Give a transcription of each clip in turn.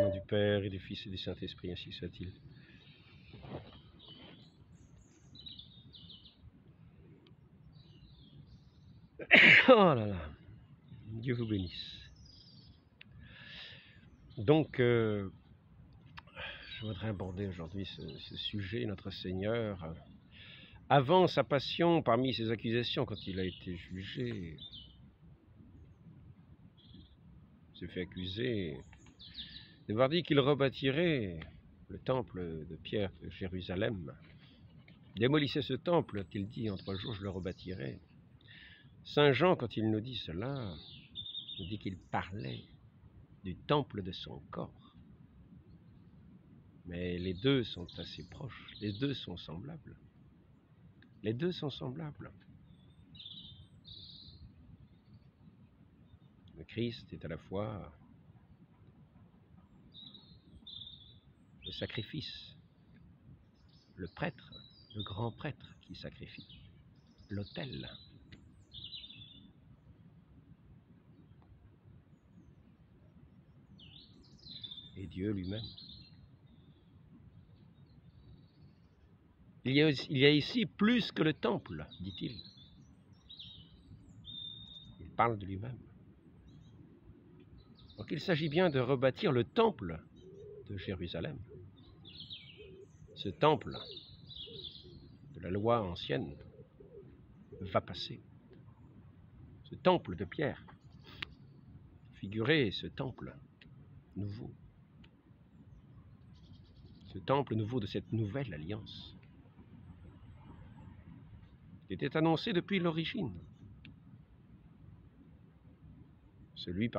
Au nom du Père et du Fils et du Saint-Esprit, ainsi soit-il. Oh là là, Dieu vous bénisse. Donc, je voudrais aborder aujourd'hui ce sujet. Notre Seigneur, avant sa passion, parmi ses accusations, quand il a été jugé, s'est fait accuser d'avoir dit qu'il rebâtirait le temple de Pierre de Jérusalem. Démolissez ce temple, a-t-il dit, en 3 jours je le rebâtirai. Saint Jean, quand il nous dit cela, nous dit qu'il parlait du temple de son corps. Mais les deux sont assez proches, les deux sont semblables. Les deux sont semblables. Le Christ est à la fois le sacrifice, le prêtre, le grand prêtre qui sacrifie, l'autel. Et Dieu lui-même. Il y a ici plus que le temple, dit-il. Il parle de lui-même. Donc il s'agit bien de rebâtir le temple de Jérusalem. Ce temple de la loi ancienne va passer. Ce temple de pierre, figurez ce temple nouveau. Ce temple nouveau de cette nouvelle alliance qui était annoncé depuis l'origine. Celui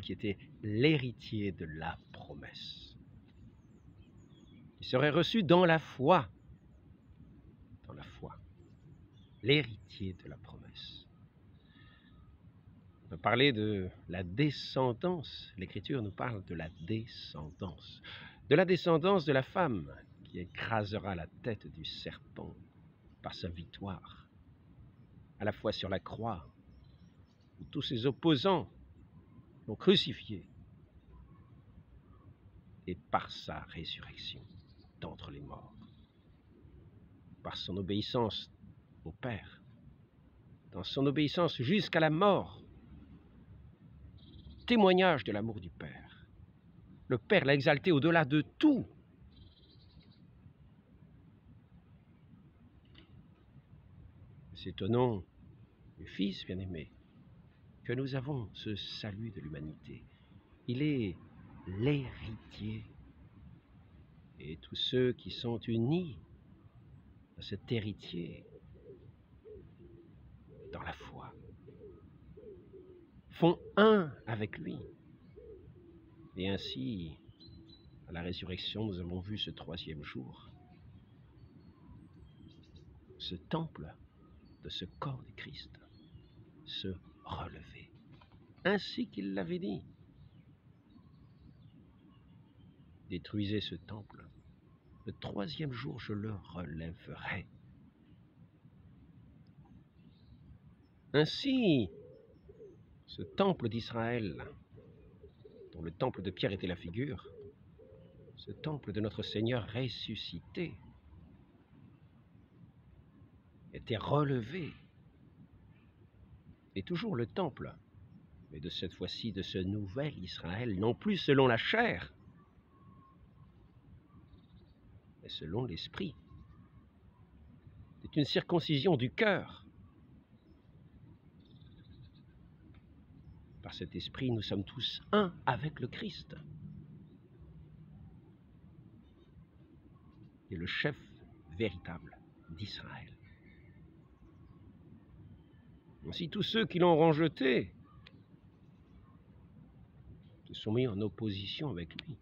qui était l'héritier de la promesse. Il serait reçu dans la foi. Dans la foi. L'héritier de la promesse. On va parler de la descendance. L'Écriture nous parle de la descendance. De la descendance de la femme qui écrasera la tête du serpent par sa victoire. À la fois sur la croix, où tous ses opposants l'ont crucifié, et par sa résurrection d'entre les morts, par son obéissance au Père, dans son obéissance jusqu'à la mort, témoignage de l'amour du Père. Le Père l'a exalté au-delà de tout. C'est au nom du Fils bien-aimé que nous avons ce salut de l'humanité. Il est l'héritier. Et tous ceux qui sont unis à cet héritier dans la foi font un avec lui. Et ainsi, à la résurrection, nous avons vu ce 3e jour, ce temple de ce corps du Christ se relever, ainsi qu'il l'avait dit. Détruisez ce temple, le 3e jour je le relèverai. Ainsi, ce temple d'Israël, dont le temple de Pierre était la figure, ce temple de notre Seigneur ressuscité, était relevé. Et toujours le temple, mais de cette fois-ci de ce nouvel Israël, non plus selon la chair, mais selon l'esprit. C'est une circoncision du cœur. Par cet esprit, nous sommes tous un avec le Christ. Et le chef véritable d'Israël. Ainsi, tous ceux qui l'ont rejeté se sont mis en opposition avec lui.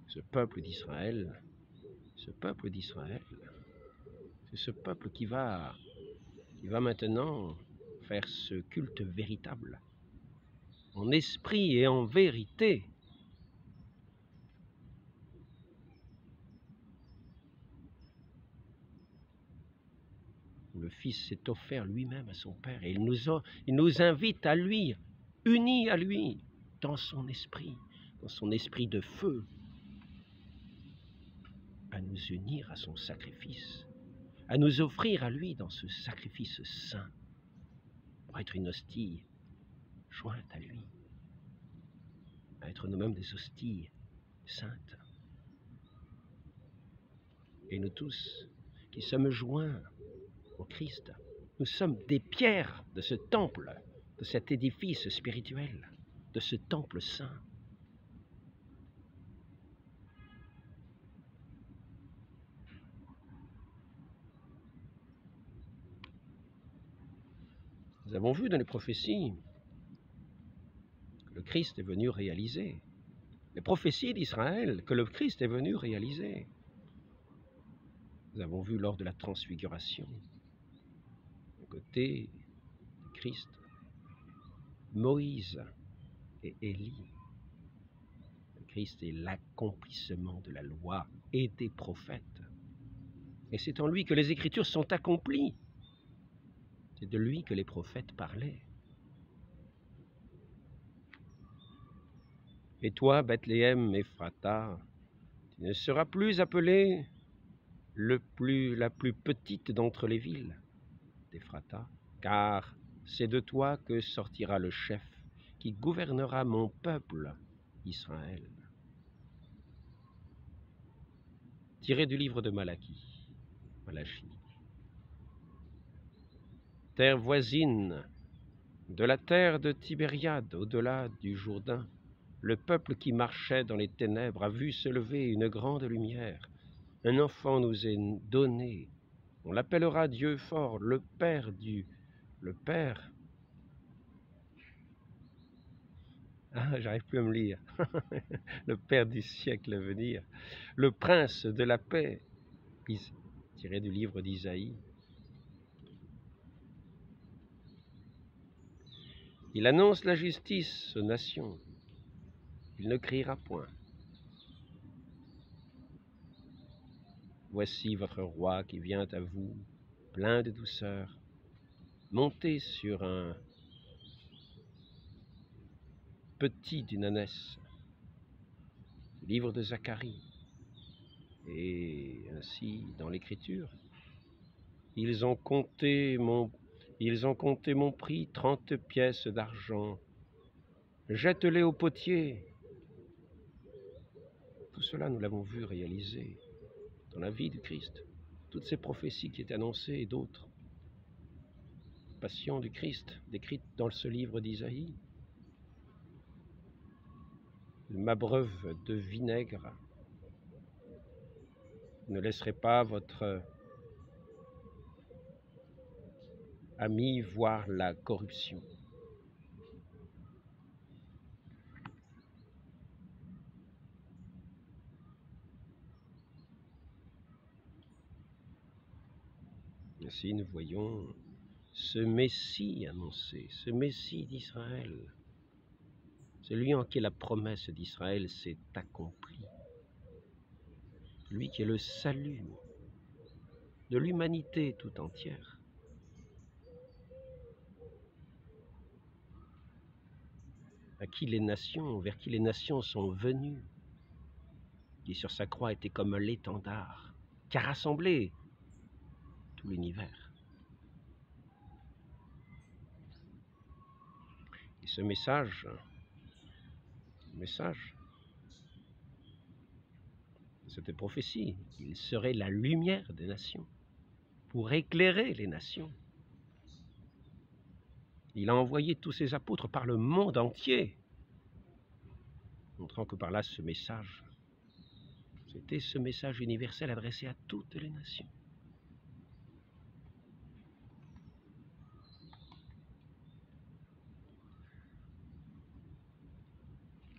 Ce peuple d'Israël, c'est ce peuple qui va maintenant faire ce culte véritable, en esprit et en vérité. Le Fils s'est offert lui-même à son Père et il nous invite à lui, unis à lui, dans son esprit de feu, à nous unir à son sacrifice, à nous offrir à lui dans ce sacrifice saint, pour être une hostie jointe à lui, à être nous-mêmes des hosties saintes. Et nous tous qui sommes joints au Christ, nous sommes des pierres de ce temple, de cet édifice spirituel, de ce temple saint. Nous avons vu dans les prophéties que le Christ est venu réaliser. Les prophéties d'Israël que le Christ est venu réaliser. Nous avons vu lors de la transfiguration, aux côtés du Christ, Moïse et Élie. Le Christ est l'accomplissement de la loi et des prophètes. Et c'est en lui que les Écritures sont accomplies. C'est de lui que les prophètes parlaient. Et toi, Bethléem Ephrata, tu ne seras plus appelée la plus petite d'entre les villes d'Ephrata, car c'est de toi que sortira le chef qui gouvernera mon peuple, Israël. Tiré du livre de Malachie. Terre voisine de la terre de Tibériade, au-delà du Jourdain, le peuple qui marchait dans les ténèbres a vu se lever une grande lumière. Un enfant nous est donné. On l'appellera Dieu fort, le Père. Ah, j'arrive plus à me lire. Le Père du siècle à venir. Le Prince de la paix. Tiré du livre d'Isaïe. Il annonce la justice aux nations. Il ne criera point. Voici votre roi qui vient à vous, plein de douceur, monté sur un petit d'une ânesse. Livre de Zacharie. Et ainsi, dans l'Écriture, ils ont compté mon prix, 30 pièces d'argent. Jette-les au potier. Tout cela, nous l'avons vu réaliser dans la vie du Christ. Toutes ces prophéties qui étaient annoncées et d'autres. Passion du Christ, décrite dans ce livre d'Isaïe. M'abreuve de vinaigre. Ne laisserez pas votre ami voir la corruption. Ainsi, nous voyons ce Messie annoncé, ce Messie d'Israël, celui en qui la promesse d'Israël s'est accomplie, lui qui est le salut de l'humanité tout entière. Vers qui les nations sont venues, qui sur sa croix était comme l'étendard, qui a rassemblé tout l'univers. Et ce message, cette prophétie, il serait la lumière des nations, pour éclairer les nations. Il a envoyé tous ses apôtres par le monde entier, montrant que par là, c'était ce message universel adressé à toutes les nations.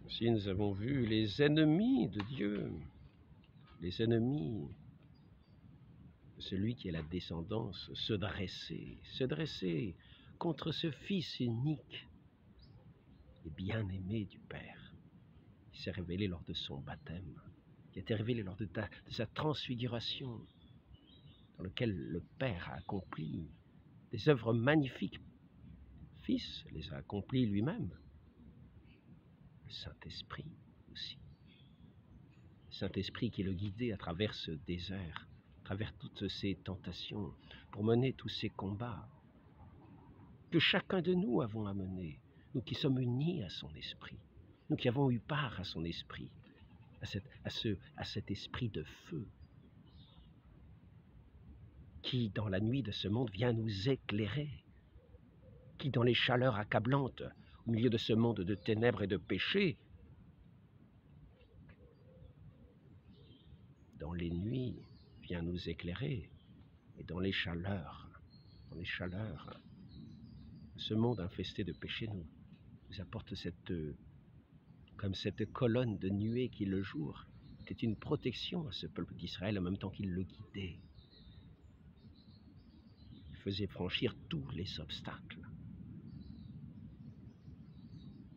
Aussi, nous avons vu les ennemis de Dieu, les ennemis de celui qui est la descendance, se dresser contre ce Fils unique et bien-aimé du Père, qui s'est révélé lors de son baptême, qui a été révélé lors de sa transfiguration, dans lequel le Père a accompli des œuvres magnifiques. Le Fils les a accomplies lui-même. Saint-Esprit aussi. Le Saint-Esprit qui le guidait à travers ce désert, à travers toutes ces tentations, pour mener tous ces combats que chacun de nous avons à mener, nous qui sommes unis à son esprit, nous qui avons eu part à son esprit, à cet esprit de feu, qui dans la nuit de ce monde vient nous éclairer, qui dans les chaleurs accablantes, au milieu de ce monde de ténèbres et de péchés, dans les nuits vient nous éclairer, et dans les chaleurs, ce monde infesté de péchés nous apporte comme cette colonne de nuée qui le jour était une protection à ce peuple d'Israël en même temps qu'il le guidait. Il faisait franchir tous les obstacles,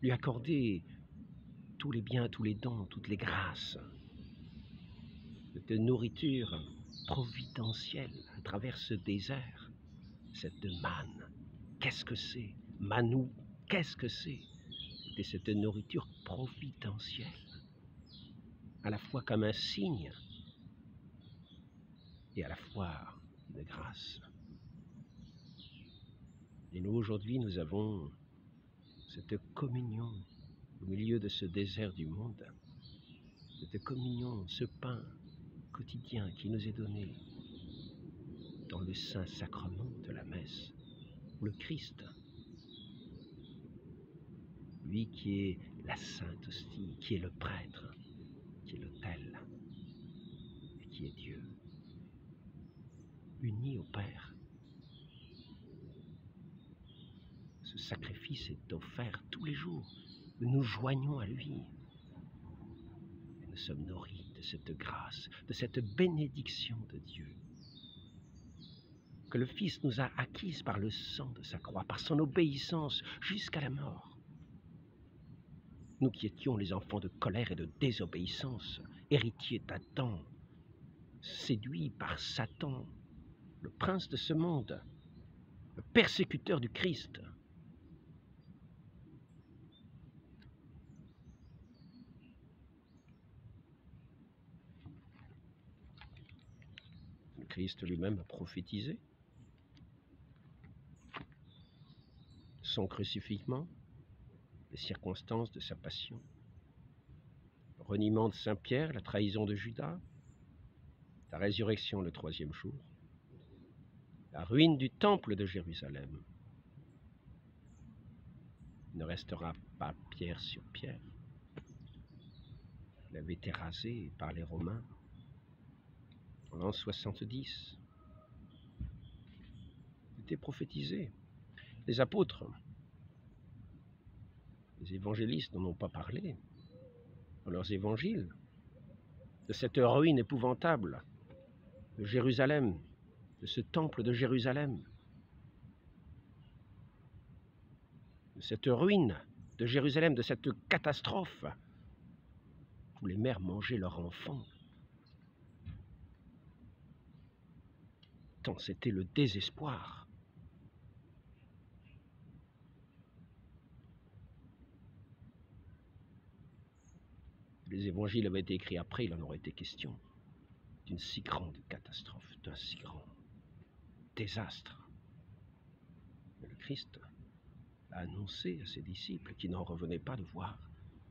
lui accorder tous les biens, tous les dons, toutes les grâces, de nourriture providentielle à travers ce désert, cette manne. Qu'est-ce que c'est? Manou, qu'est-ce que c'est? C'était cette nourriture providentielle, à la fois comme un signe et à la fois une grâce. Et nous, aujourd'hui, nous avons cette communion au milieu de ce désert du monde, cette communion, ce pain quotidien qui nous est donné dans le saint sacrement de la messe, où le Christ, lui qui est la sainte hostie, qui est le prêtre, qui est l'autel, et qui est Dieu, uni au Père. Ce sacrifice est offert tous les jours. Nous nous joignons à lui. Et nous sommes nourris de cette grâce, de cette bénédiction de Dieu, que le Fils nous a acquise par le sang de sa croix, par son obéissance jusqu'à la mort. Nous qui étions les enfants de colère et de désobéissance, héritiers d'Adam, séduits par Satan, le prince de ce monde, le persécuteur du Christ. Le Christ lui-même a prophétisé son crucifixion, les circonstances de sa passion, le reniement de Saint-Pierre, la trahison de Judas, la résurrection le 3e jour, la ruine du temple de Jérusalem. Il ne restera pas pierre sur pierre. Il avait été rasé par les Romains en l'an 70. Il était prophétisé. Les apôtres, les évangélistes n'en ont pas parlé dans leurs évangiles, de cette ruine épouvantable de Jérusalem, de ce temple de Jérusalem, de cette ruine de Jérusalem, de cette catastrophe où les mères mangeaient leurs enfants, tant c'était le désespoir. Les évangiles avaient été écrits après, il en aurait été question d'une si grande catastrophe, d'un si grand désastre. Mais le Christ a annoncé à ses disciples qui n'en revenaient pas de voir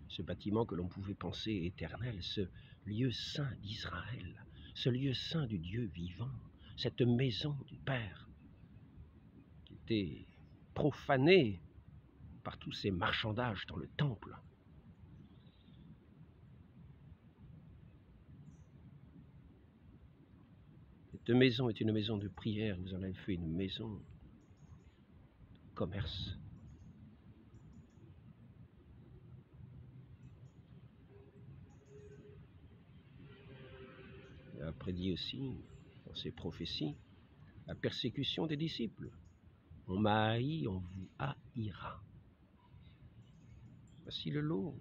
ce bâtiment que l'on pouvait penser éternel, ce lieu saint d'Israël, ce lieu saint du Dieu vivant, cette maison du Père qui était profanée par tous ces marchandages dans le temple. Cette maison est une maison de prière, vous en avez fait une maison de commerce. Il a prédit aussi, dans ses prophéties, la persécution des disciples. On m'a haï, on vous haïra. Voici le lot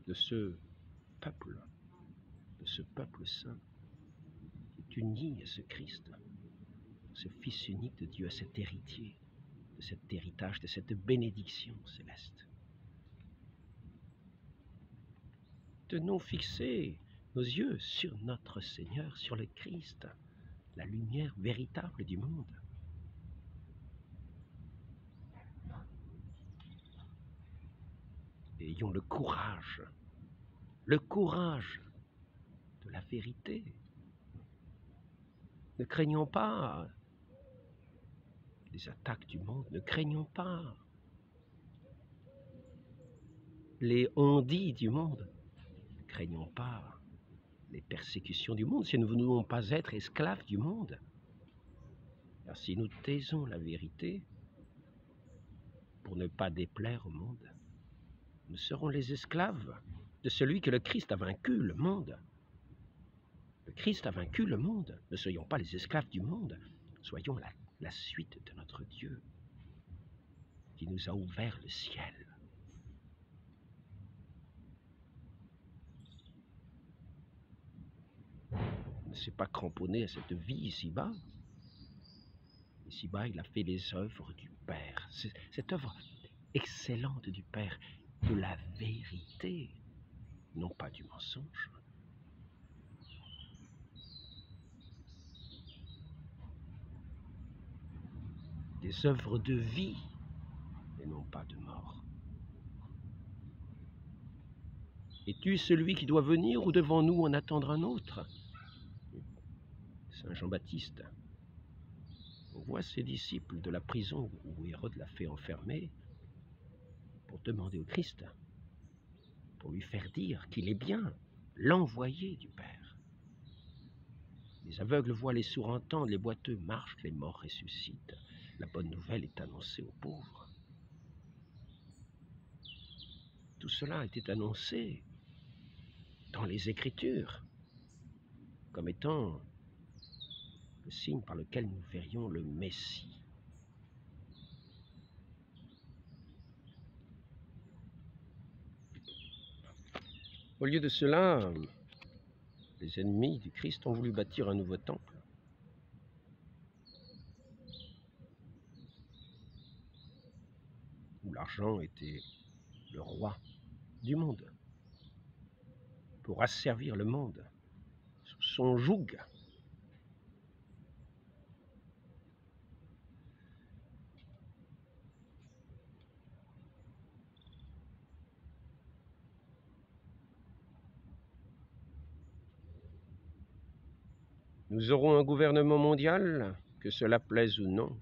de ce peuple saint, qui est uni à ce Christ, ce Fils unique de Dieu, à cet héritier, de cet héritage, de cette bénédiction céleste. Tenons fixés nos yeux sur notre Seigneur, sur le Christ, la lumière véritable du monde. Ayons le courage de la vérité. Ne craignons pas les attaques du monde, ne craignons pas les on-dit du monde, ne craignons pas les persécutions du monde si nous ne voulons pas être esclaves du monde. Car si nous taisons la vérité pour ne pas déplaire au monde, nous serons les esclaves de celui que le Christ a vaincu, le monde. Le Christ a vaincu le monde. Ne soyons pas les esclaves du monde, soyons la suite de notre Dieu qui nous a ouvert le ciel. Il ne s'est pas cramponné à cette vie ici-bas. Ici-bas, il a fait les œuvres du Père. Cette œuvre excellente du Père, de la vérité, non pas du mensonge. Des œuvres de vie et non pas de mort. Es-tu celui qui doit venir ou devant nous en attendre un autre? Saint Jean-Baptiste. On voit ses disciples de la prison où Hérode l'a fait enfermer pour demander au Christ, pour lui faire dire qu'il est bien l'envoyé du Père. Les aveugles voient, les sourds entendent, les boiteux marchent, les morts ressuscitent. La bonne nouvelle est annoncée aux pauvres. Tout cela était annoncé dans les Écritures comme étant le signe par lequel nous verrions le Messie. Au lieu de cela, les ennemis du Christ ont voulu bâtir un nouveau temple. Où l'argent était le roi du monde, pour asservir le monde sous son joug. Nous aurons un gouvernement mondial, que cela plaise ou non.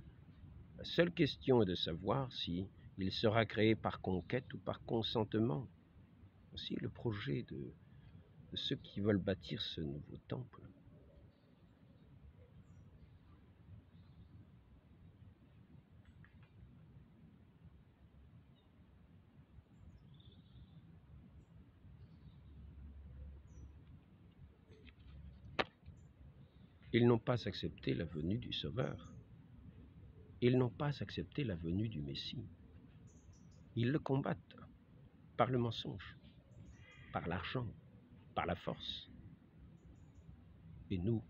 La seule question est de savoir si il sera créé par conquête ou par consentement. Voici le projet de ceux qui veulent bâtir ce nouveau temple. Ils n'ont pas accepté la venue du Sauveur. Ils n'ont pas accepté la venue du Messie. Ils le combattent par le mensonge, par l'argent, par la force. Et nous,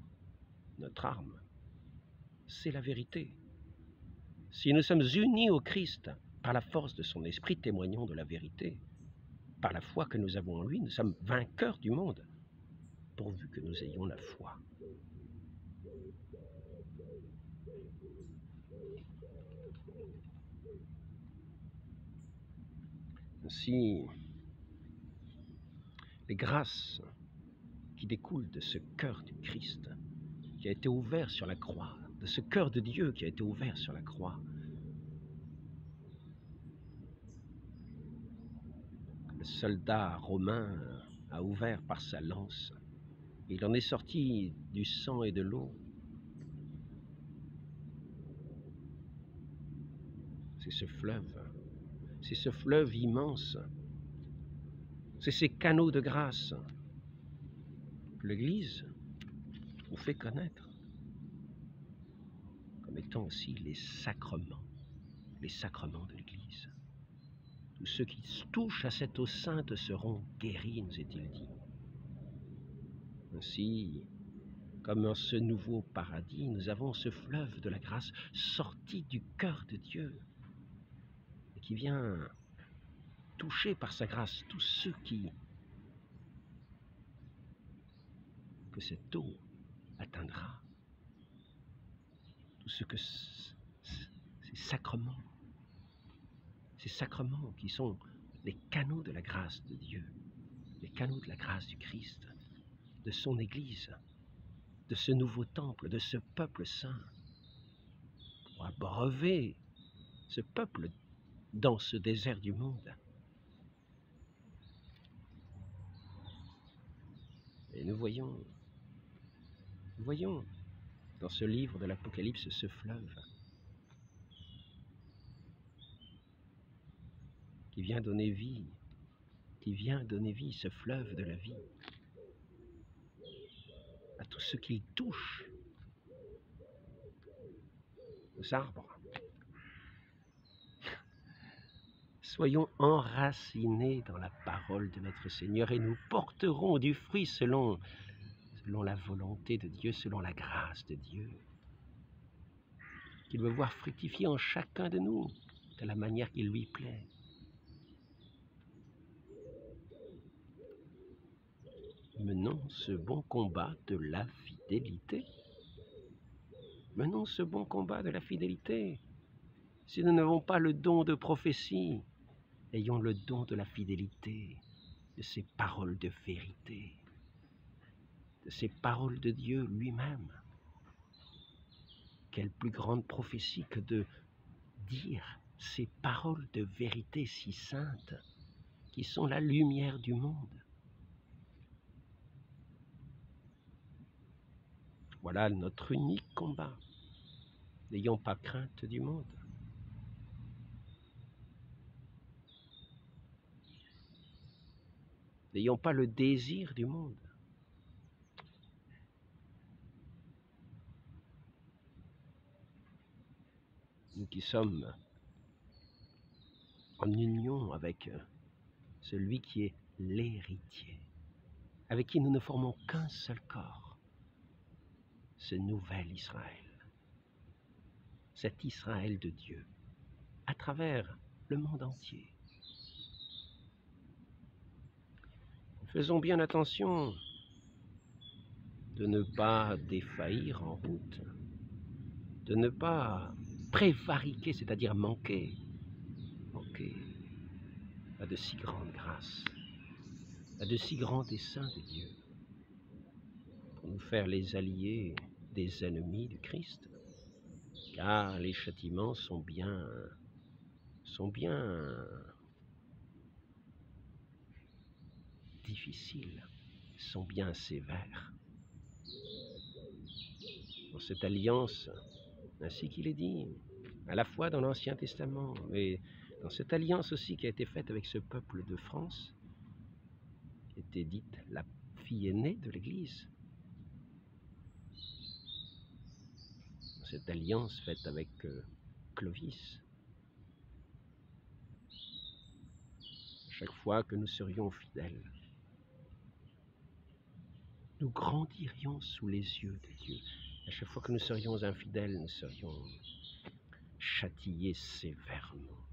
notre arme, c'est la vérité. Si nous sommes unis au Christ par la force de son esprit, témoignant de la vérité, par la foi que nous avons en lui, nous sommes vainqueurs du monde, pourvu que nous ayons la foi. Ainsi, les grâces qui découlent de ce cœur du Christ qui a été ouvert sur la croix, de ce cœur de Dieu qui a été ouvert sur la croix, le soldat romain a ouvert par sa lance. Il en est sorti du sang et de l'eau. C'est ce fleuve immense, c'est ces canaux de grâce que l'Église nous fait connaître comme étant aussi les sacrements de l'Église. Tous ceux qui touchent à cette eau sainte seront guéris, nous est-il dit. Ainsi, comme en ce nouveau paradis, nous avons ce fleuve de la grâce sorti du cœur de Dieu et qui vient toucher par sa grâce tous ceux qui que cette eau atteindra tout ce que ces sacrements qui sont les canaux de la grâce de Dieu, les canaux de la grâce du Christ, de son Église, de ce nouveau temple, de ce peuple saint, pour abreuver ce peuple dans ce désert du monde. Et nous voyons dans ce livre de l'Apocalypse ce fleuve qui vient donner vie, ce fleuve de la vie, à tout ce qu'il touche, aux arbres. Soyons enracinés dans la parole de notre Seigneur et nous porterons du fruit selon la volonté de Dieu, selon la grâce de Dieu, qu'il veut voir fructifier en chacun de nous de la manière qui lui plaît. Menons ce bon combat de la fidélité. Menons ce bon combat de la fidélité. Si nous n'avons pas le don de prophétie, ayons le don de la fidélité, de ces paroles de vérité, de ces paroles de Dieu lui-même. Quelle plus grande prophétie que de dire ces paroles de vérité si saintes, qui sont la lumière du monde. Voilà notre unique combat. N'ayons pas crainte du monde. N'ayons pas le désir du monde. Nous qui sommes en union avec celui qui est l'héritier, avec qui nous ne formons qu'un seul corps, ce nouvel Israël, cet Israël de Dieu, à travers le monde entier. Faisons bien attention de ne pas défaillir en route, de ne pas prévariquer, c'est-à-dire manquer à de si grandes grâces, à de si grands desseins de Dieu, pour nous faire les alliés des ennemis du Christ, car les châtiments sont bien difficiles, sont bien sévères. Dans cette alliance, ainsi qu'il est dit, à la fois dans l'Ancien Testament, mais dans cette alliance aussi qui a été faite avec ce peuple de France, qui était dite la fille aînée de l'Église. Dans cette alliance faite avec Clovis, chaque fois que nous serions fidèles, nous grandirions sous les yeux de Dieu. À chaque fois que nous serions infidèles, nous serions châtiés sévèrement.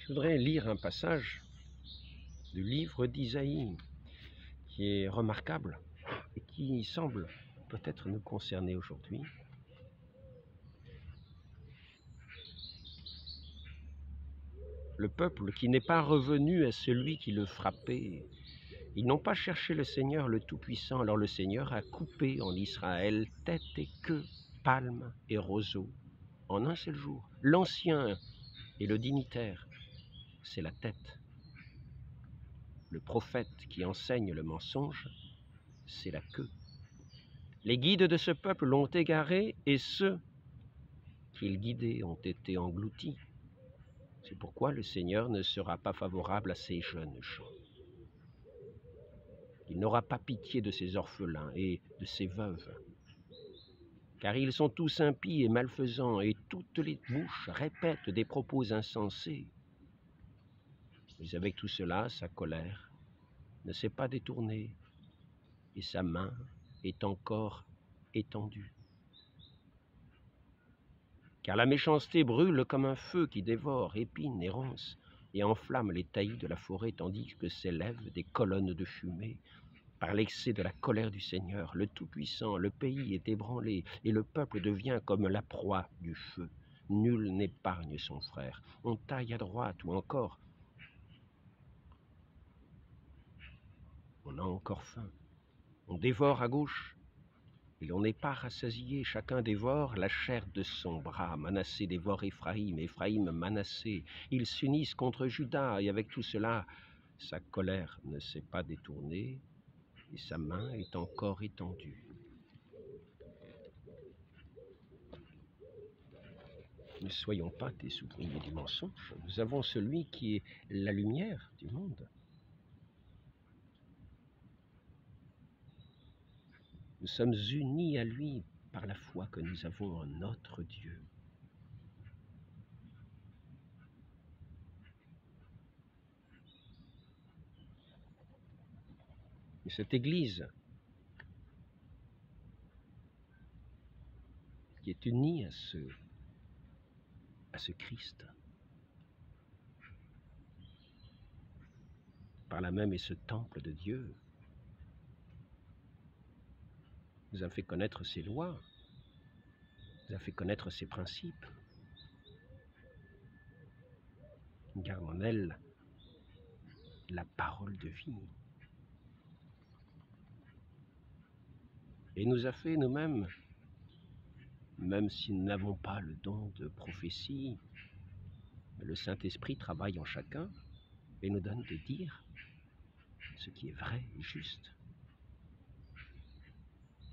Je voudrais lire un passage du livre d'Isaïe qui est remarquable et qui semble peut-être nous concerner aujourd'hui. Le peuple qui n'est pas revenu à celui qui le frappait, ils n'ont pas cherché le Seigneur le Tout-Puissant, alors le Seigneur a coupé en Israël tête et queue, palme et roseau, en un seul jour. L'ancien et le dignitaire, c'est la tête. Le prophète qui enseigne le mensonge, c'est la queue. Les guides de ce peuple l'ont égaré et ceux qu'ils guidaient ont été engloutis. C'est pourquoi le Seigneur ne sera pas favorable à ces jeunes gens. Il n'aura pas pitié de ces orphelins et de ces veuves, car ils sont tous impies et malfaisants, et toutes les bouches répètent des propos insensés. Mais avec tout cela, sa colère ne s'est pas détournée, et sa main est encore étendue. Car la méchanceté brûle comme un feu qui dévore, épine et ronce, et enflamme les taillis de la forêt, tandis que s'élèvent des colonnes de fumée. Par l'excès de la colère du Seigneur, le Tout-Puissant, le pays est ébranlé et le peuple devient comme la proie du feu. Nul n'épargne son frère. On taille à droite ou encore on a encore faim. On dévore à gauche et l'on n'est pas rassasié. Chacun dévore la chair de son bras. Manassé dévore Éphraïm, Éphraïm Manassé. Ils s'unissent contre Juda et avec tout cela, sa colère ne s'est pas détournée et sa main est encore étendue. Ne soyons pas des ouvriers du mensonge. Nous avons celui qui est la lumière du monde. Nous sommes unis à lui par la foi que nous avons en notre Dieu. Et cette Église qui est unie à ce Christ, par là même est ce temple de Dieu, nous a fait connaître ses lois, nous a fait connaître ses principes. Nous gardons en elle la parole de vie. Et nous a fait nous-mêmes, même si nous n'avons pas le don de prophétie, le Saint-Esprit travaille en chacun et nous donne de dire ce qui est vrai et juste,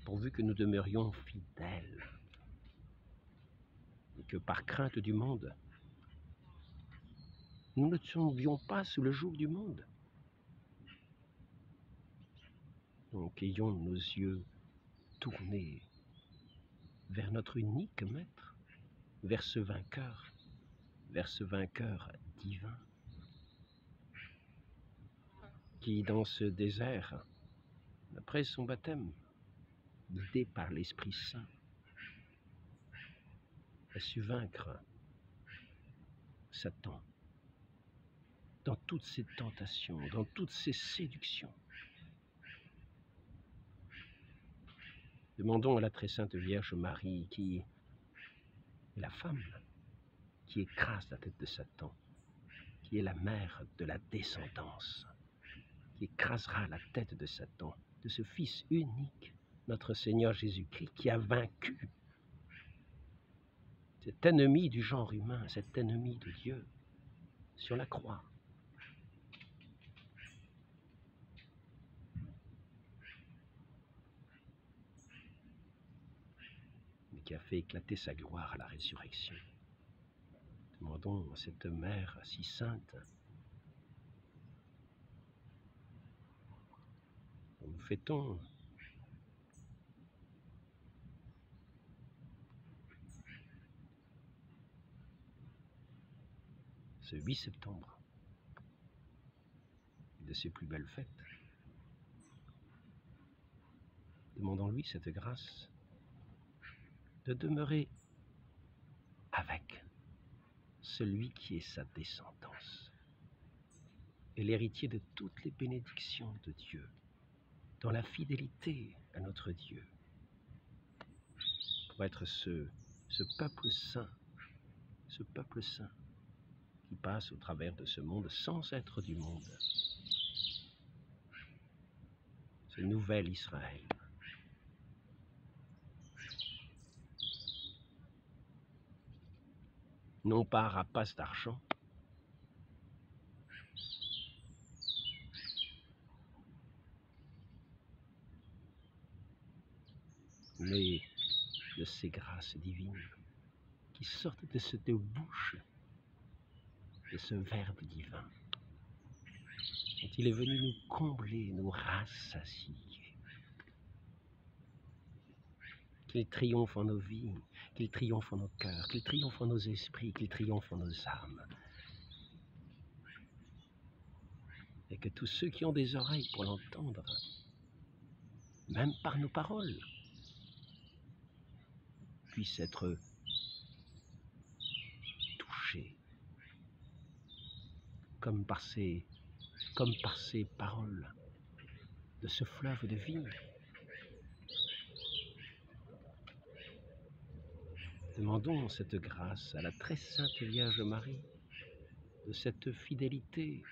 pourvu que nous demeurions fidèles et que par crainte du monde, nous ne tombions pas sous le joug du monde. Donc ayons nos yeux tournés vers notre unique Maître, vers ce vainqueur divin, qui dans ce désert, après son baptême, guidé par l'Esprit Saint, a su vaincre Satan dans toutes ses tentations, dans toutes ses séductions. Demandons à la très sainte Vierge Marie, qui est la femme qui écrase la tête de Satan, qui est la mère de la descendance, qui écrasera la tête de Satan, de ce Fils unique, notre Seigneur Jésus-Christ, qui a vaincu cet ennemi du genre humain, cet ennemi de Dieu, sur la croix. Mais qui a fait éclater sa gloire à la résurrection. Demandons à cette mère si sainte, dont nous fêtons ce 8 septembre, de ses plus belles fêtes. Demandons-lui cette grâce de demeurer avec celui qui est sa descendance et l'héritier de toutes les bénédictions de Dieu, dans la fidélité à notre Dieu, pour être ce peuple saint qui passe au travers de ce monde sans être du monde, ce nouvel Israël. Non pas à rapace d'argent, mais de ces grâces divines qui sortent de cette bouche, de ce Verbe divin, dont il est venu nous combler, nous rassasier. Qu'il triomphe en nos vies, qu'il triomphe en nos cœurs, qu'il triomphe en nos esprits, qu'il triomphe en nos âmes. Et que tous ceux qui ont des oreilles pour l'entendre, même par nos paroles, puissent être touchés comme par ces paroles de ce fleuve de vie. Demandons cette grâce à la très sainte Vierge Marie, de cette fidélité,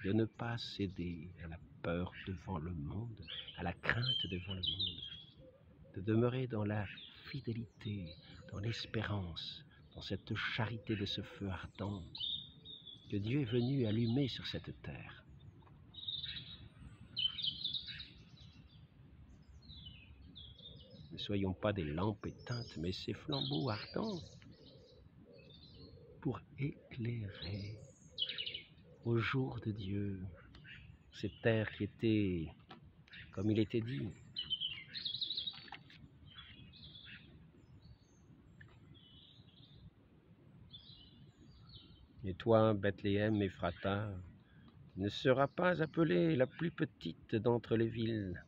de ne pas céder à la peur devant le monde, à la crainte devant le monde, de demeurer dans la fidélité, dans l'espérance, dans cette charité de ce feu ardent que Dieu est venu allumer sur cette terre. Ne soyons pas des lampes éteintes, mais ces flambeaux ardents pour éclairer au jour de Dieu cette terre qui était, comme il était dit, et toi, Bethléem Ephrata, ne sera pas appelée la plus petite d'entre les villes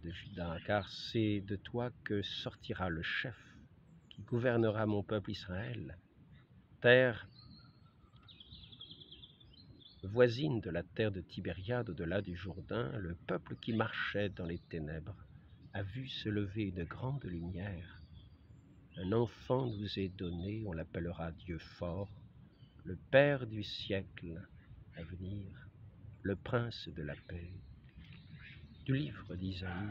de Juda, car c'est de toi que sortira le chef qui gouvernera mon peuple Israël, terre voisine de la terre de Tibériade au-delà du Jourdain. Le peuple qui marchait dans les ténèbres a vu se lever une grande lumière. Un enfant nous est donné, on l'appellera Dieu fort, le Père du siècle à venir, le Prince de la paix. Du livre d'Isaïe.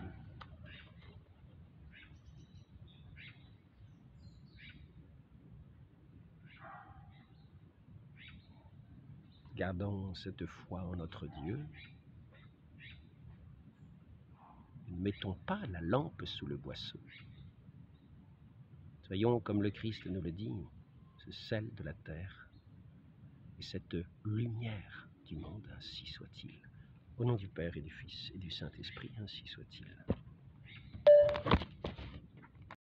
Gardons cette foi en notre Dieu. Ne mettons pas la lampe sous le boisseau. Soyons, comme le Christ nous le dit, ce sel de la terre et cette lumière du monde, ainsi soit-il. Au nom du Père et du Fils et du Saint-Esprit, ainsi soit-il.